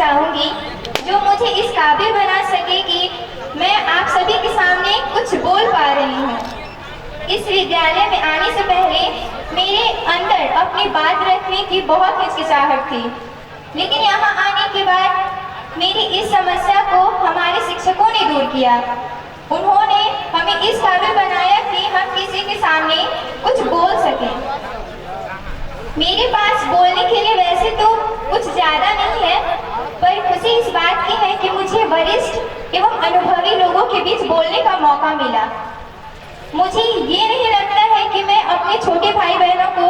चाहूंगी जो मुझे इस काबिल बना सके कि मैं आप सभी के सामने कुछ बोल पा रही हूँ। इस विद्यालय में आने से पहले मेरे अंदर अपनी बात रखने की बहुत हिचकिचाहट थी, लेकिन यहाँ आने के बाद मेरी इस समस्या को हमारे शिक्षकों ने दूर किया। उन्होंने हमें इस काबिल बनाया कि हम किसी के सामने कुछ बोल सकें। मेरे पास बोलने के लिए वैसे तो कुछ ज़्यादा नहीं है, पर खुशी इस बात की है कि मुझे वरिष्ठ एवं अनुभवी लोगों के बीच बोलने का मौका मिला। मुझे ये नहीं लगता है कि मैं अपने छोटे भाई बहनों को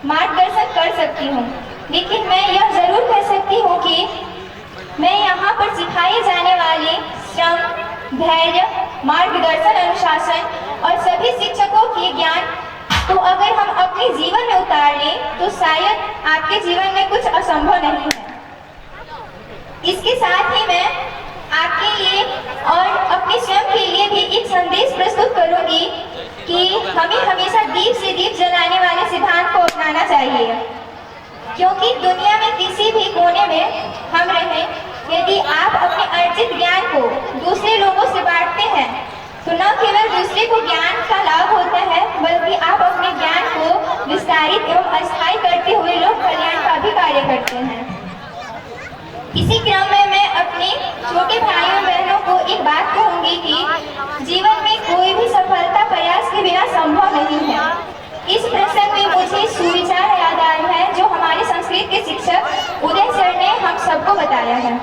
मार्गदर्शन कर सकती हूँ, लेकिन मैं यह जरूर कह सकती हूँ कि मैं यहाँ पर सिखाए जाने वाले श्रम, धैर्य, मार्गदर्शन, अनुशासन और सभी शिक्षकों के ज्ञान तो अगर हम अपने जीवन में उतार लें तो शायद आपके जीवन में कुछ असंभव नहीं है। इसके साथ ही मैं आपके लिए और अपने स्वयं के लिए भी एक संदेश प्रस्तुत करूंगी कि हमें हमेशा दीप से दीप जलाने वाले सिद्धांत को अपनाना चाहिए, क्योंकि दुनिया में किसी भी कोने में हम रहें, यदि आप अपने अर्जित ज्ञान को दूसरे लोगों से बांटते हैं तो न केवल दूसरे को ज्ञान का लाभ होता है, बल्कि आप अपने ज्ञान को विस्तारित एवं अस्थायी करते हुए लोक कल्याण का भी कार्य करते हैं। इसी क्रम में मैं अपने छोटे भाइयों बहनों को एक बात कहूंगी कि जीवन में कोई भी सफलता प्रयास के बिना संभव नहीं है। इस प्रसंग में मुझे सुविचार याद आया है जो हमारे संस्कृत के शिक्षक उदय सर ने हम सबको बताया है।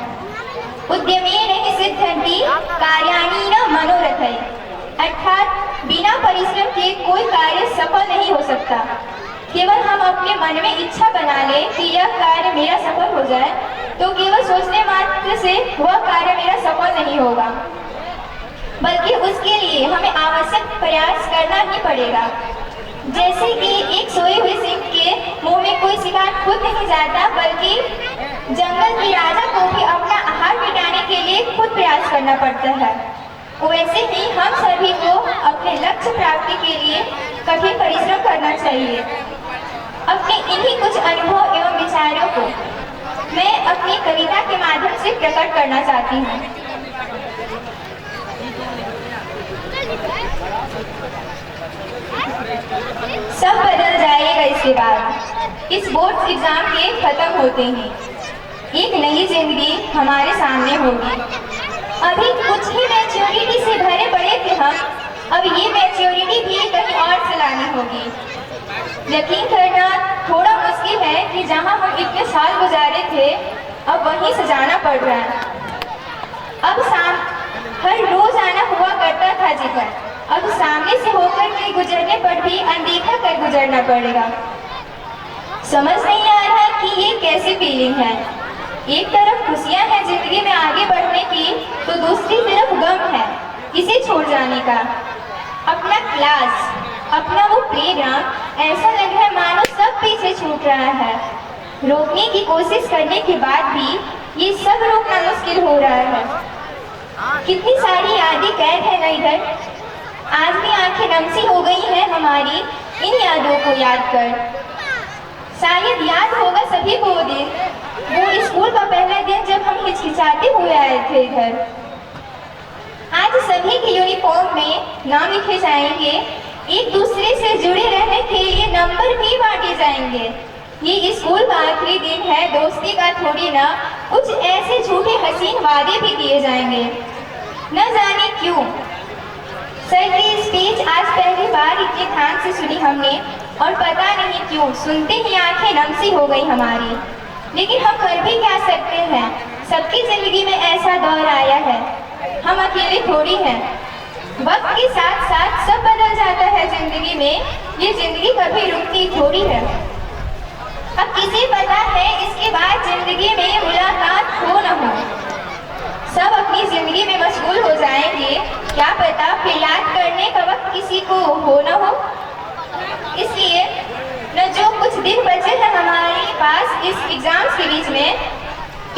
उद्यमेन हि सिद्ध्यन्ति कार्याणि न मनोरथैः, अर्थात बिना परिश्रम के कोई कार्य सफल नहीं हो सकता। केवल हम अपने मन में इच्छा बना ले कि यह कार्य मेरा सफल हो जाए, तो केवल सोचने मात्र से वह कार्य मेरा सफल नहीं होगा, बल्कि उसके लिए हमें आवश्यक प्रयास करना ही पड़ेगा। जैसे कि एक सोए हुए सिंह के मुंह में कोई शिकार खुद नहीं जाता, बल्कि जंगल के राजा को भी अपना आहार मिटाने के लिए खुद प्रयास करना पड़ता है। वैसे ही हम सभी को अपने लक्ष्य प्राप्ति के लिए कठिन परिश्रम करना चाहिए। अपने इन्हीं कुछ अनुभव एवं विचारों को मैं अपनी कविता के माध्यम से प्रकट करना चाहती हूँ। सब बदल जाएगा इसके बाद, इस बोर्ड एग्जाम के खत्म होते ही एक नई जिंदगी हमारे सामने होगी। अभी कुछ ही मैच्योरिटी से भरे पड़े थे हम, अब ये मैच्योरिटी भी कहीं और से लानी होगी। यकीन करना थोड़ा मुश्किल है कि जहां हम इतने साल गुजारे थे अब वहीं से जाना पड़ रहा है। अब हर रोज आना हुआ करता था जिधर, अब सामने से होकर के गुजरने पर भी अनदेखा कर गुजरना पड़ेगा। समझ नहीं आ रहा कि ये कैसी फीलिंग है। एक तरफ खुशियां हैं जिंदगी में आगे बढ़ने की, तो दूसरी तरफ गम है इसे छोड़ जाने का। अपना क्लास, अपना वो प्लेग्राउंड, ऐसा लग रहा है मानो सब पीछे छूट रहा है। रोकने की कोशिश करने के बाद भी ये सब रोकना मुश्किल हो रहा है। कितनी सारी यादें कैद है ना इधर। आज भी आंखें नमसी हो गई हैं हमारी इन यादों को याद कर। शायद याद होगा सभी को वो दिन, वो स्कूल का पहला दिन जब हम हिचकिचाते हुए आए थे इधर। आज सभी के यूनिफॉर्म में नाम लिखे जाएंगे, एक दूसरे से जुड़े रहने के लिए नंबर भी बांटे जाएंगे। ये स्कूल का आखिरी दिन है, दोस्ती का थोड़ी ना, कुछ ऐसे झूठे हसीन वादे भी किए जाएंगे। न जाने क्यों सर की स्पीच आज पहली बार इतने ध्यान से सुनी हमने, और पता नहीं क्यों सुनते ही आंखें नमसी हो गई हमारी। लेकिन हम कर भी क्या सकते हैं, सबकी जिंदगी में ऐसा दौर आया है, हम अकेले थोड़ी हैं। वक्त के साथ साथ सब बदल जाता है जिंदगी में, ये जिंदगी कभी रुकती थोड़ी है। अब किसे पता है इसके बाद जिंदगी में मुलाकात हो न हो, सब अपनी जिंदगी में मशगूल हो जाएंगे, क्या पता फिर याद करने का वक्त किसी को हो न हो। इसलिए न जो कुछ दिन बचे हैं हमारे पास इस एग्जाम्स के बीच में,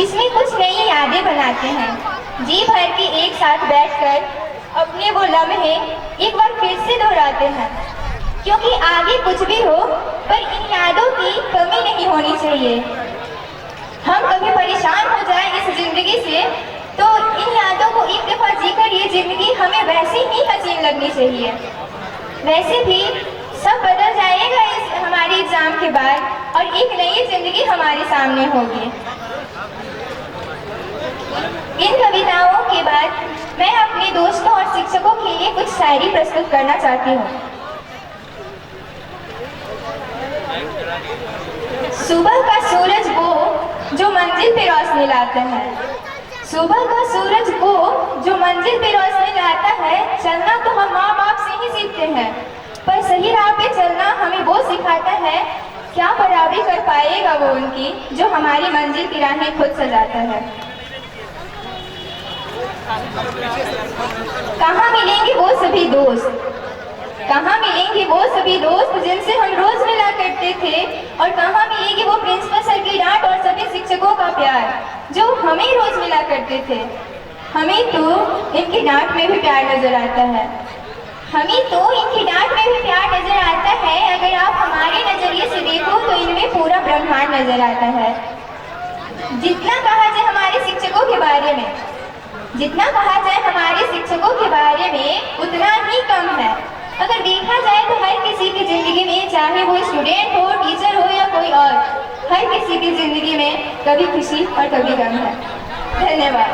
इसमें कुछ नई यादें बनाते हैं। जी भर के एक साथ बैठकर अपने वो लम्हे एक बार फिर से दोहराते हैं, क्योंकि आगे कुछ भी हो पर इन यादों की कमी नहीं होनी चाहिए। हम कभी परेशान हो जाए इस और ये जिंदगी हमें वैसे ही हसीन लगनी चाहिए। वैसे भी सब बदल जाएगा इस हमारे एग्जाम के बाद और एक नई जिंदगी हमारे सामने होगी। इन कविताओं के बाद मैं अपने दोस्तों और शिक्षकों के लिए कुछ शायरी प्रस्तुत करना चाहती हूँ। सुबह का सूरज वो जो मंजिल पे रोशनी लाता है, सुबह का सूरज वो जो मंजिल पे रोशनी लाता है। चलना तो हम माँ बाप से ही सीखते हैं, पर सही राह पे चलना हमें वो सिखाता है। क्या बराबरी कर पाएगा वो उनकी जो हमारी मंजिल की राहें खुद सजाता है। कहाँ मिलेंगे वो सभी दोस्त, कहाँ मिलेंगे वो सभी दोस्त जिनसे हम रोज मिला करते थे, और कहाँ मिलेगी वो प्रिंसिपल सर की डांट और सभी शिक्षकों का प्यार जो हमें रोज मिला करते थे। हमें तो इनकी डांट में भी प्यार नजर आता है, हमें तो इनकी डांट में भी प्यार नजर आता है। अगर आप हमारे नजरिए से देखो तो इनमें पूरा ब्रह्मांड नजर आता है। जितना कहा जाए हमारे शिक्षकों के बारे में, जितना कहा जाए हमारे शिक्षकों के बारे में उतना ही कम है। अगर देखा जाए तो हर किसी की जिंदगी में, चाहे वो स्टूडेंट हो, टीचर हो या कोई और, हर किसी की जिंदगी में कभी खुशी और कभी गम है। धन्यवाद।